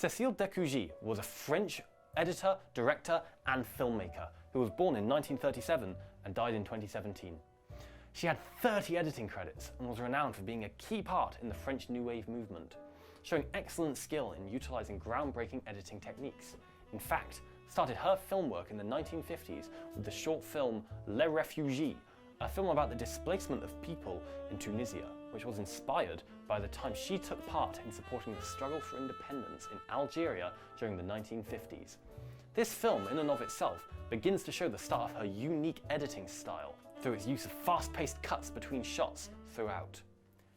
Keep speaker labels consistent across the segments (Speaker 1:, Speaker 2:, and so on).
Speaker 1: Cécile Decugis was a French editor, director and filmmaker who was born in 1937 and died in 2017. She had 30 editing credits and was renowned for being a key part in the French New Wave movement, showing excellent skill in utilising groundbreaking editing techniques. In fact, started her film work in the 1950s with the short film Les Réfugiés, a film about the displacement of people in Tunisia, which was inspired by the time she took part in supporting the struggle for independence in Algeria during the 1950s. This film, in and of itself, begins to show the start of her unique editing style through its use of fast-paced cuts between shots throughout.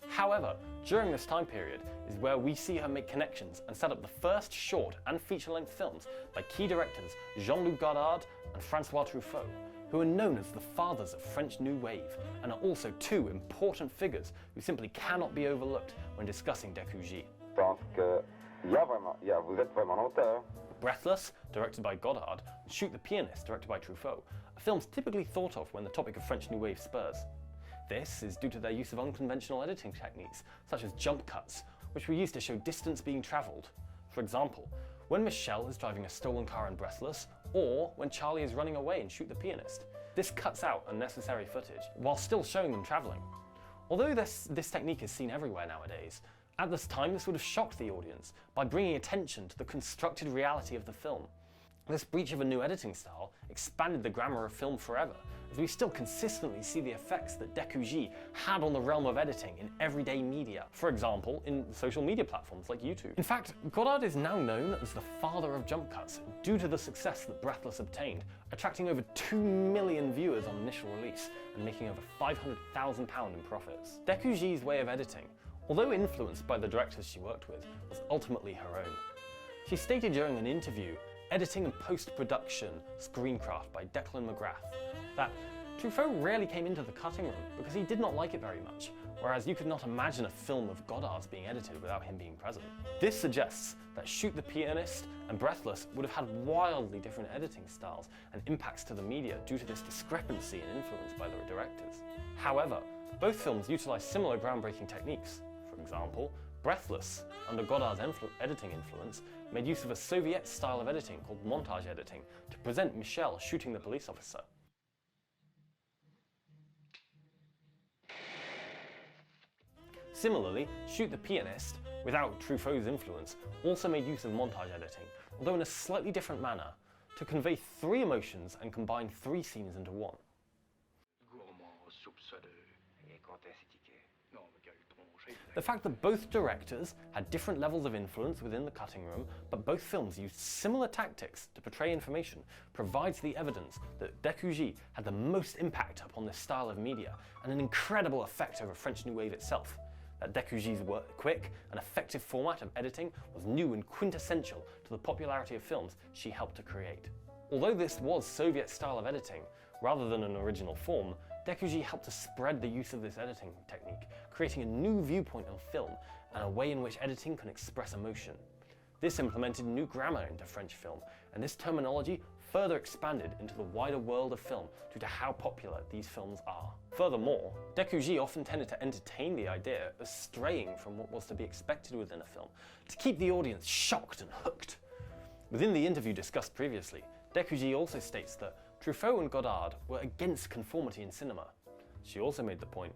Speaker 1: However, during this time period is where we see her make connections and set up the first short and feature-length films by key directors Jean-Luc Godard and François Truffaut, who are known as the fathers of French New Wave and are also two important figures who simply cannot be overlooked when discussing Decugis.
Speaker 2: Vous êtes vraiment l'auteur.
Speaker 1: Breathless, directed by Godard, and Shoot the Pianist, directed by Truffaut, are films typically thought of when the topic of French New Wave spurs. This is due to their use of unconventional editing techniques, such as jump cuts, which were used to show distance being travelled. For example, when Michelle is driving a stolen car in Breathless, or when Charlie is running away in Shoot the Pianist. This cuts out unnecessary footage, while still showing them travelling. Although this technique is seen everywhere nowadays, at this time this would have shocked the audience by bringing attention to the constructed reality of the film. This breach of a new editing style expanded the grammar of film forever, as we still consistently see the effects that Decugis had on the realm of editing in everyday media, for example, in social media platforms like YouTube. In fact, Godard is now known as the father of jump cuts due to the success that Breathless obtained, attracting over 2 million viewers on initial release and making over £500,000 in profits. Decugis' way of editing, although influenced by the directors she worked with, was ultimately her own. She stated during an interview, Editing and Post-Production Screencraft by Declan McGrath, that Truffaut rarely came into the cutting room because he did not like it very much, whereas you could not imagine a film of Godard's being edited without him being present. This suggests that Shoot the Pianist and Breathless would have had wildly different editing styles and impacts to the media due to this discrepancy in influence by the directors. However, both films utilize similar groundbreaking techniques. For example, Breathless, under Godard's editing influence, made use of a Soviet style of editing called montage editing to present Michelle shooting the police officer. Similarly, Shoot the Pianist, without Truffaut's influence, also made use of montage editing, although in a slightly different manner, to convey 3 emotions and combine 3 scenes into one. The fact that both directors had different levels of influence within the cutting room, but both films used similar tactics to portray information, provides the evidence that Decugis had the most impact upon this style of media and an incredible effect over French New Wave itself. That Decugis' quick and effective format of editing was new and quintessential to the popularity of films she helped to create. Although this was Soviet style of editing, rather than an original form, Decugis helped to spread the use of this editing technique, creating a new viewpoint on film and a way in which editing can express emotion. This implemented new grammar into French film, and this terminology further expanded into the wider world of film due to how popular these films are. Furthermore, Decugis often tended to entertain the idea of straying from what was to be expected within a film, to keep the audience shocked and hooked. Within the interview discussed previously, Decugis also states that Truffaut and Godard were against conformity in cinema. She also made the point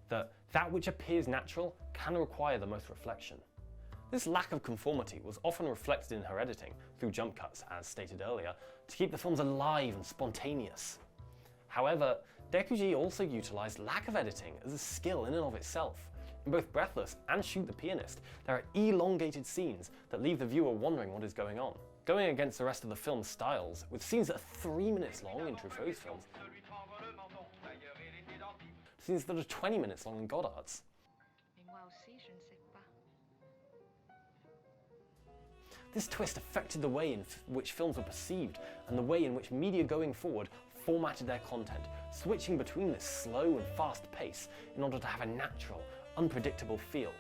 Speaker 1: that which appears natural can require the most reflection. This lack of conformity was often reflected in her editing through jump cuts, as stated earlier, to keep the films alive and spontaneous. However, Decugis also utilised lack of editing as a skill in and of itself. In both Breathless and Shoot the Pianist, there are elongated scenes that leave the viewer wondering what is going on. Going against the rest of the film's styles, with scenes that are 3 minutes long in Truffaut's films, scenes that are 20 minutes long in Godard's. This twist affected the way in which films were perceived and the way in which media going forward formatted their content, switching between this slow and fast pace in order to have a natural, unpredictable feel.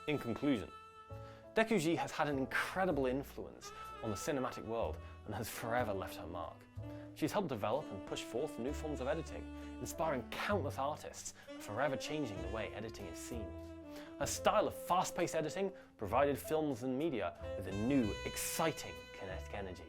Speaker 1: In conclusion, Decugis has had an incredible influence on the cinematic world and has forever left her mark. She's helped develop and push forth new forms of editing, inspiring countless artists and forever changing the way editing is seen. Her style of fast-paced editing provided films and media with a new, exciting kinetic energy.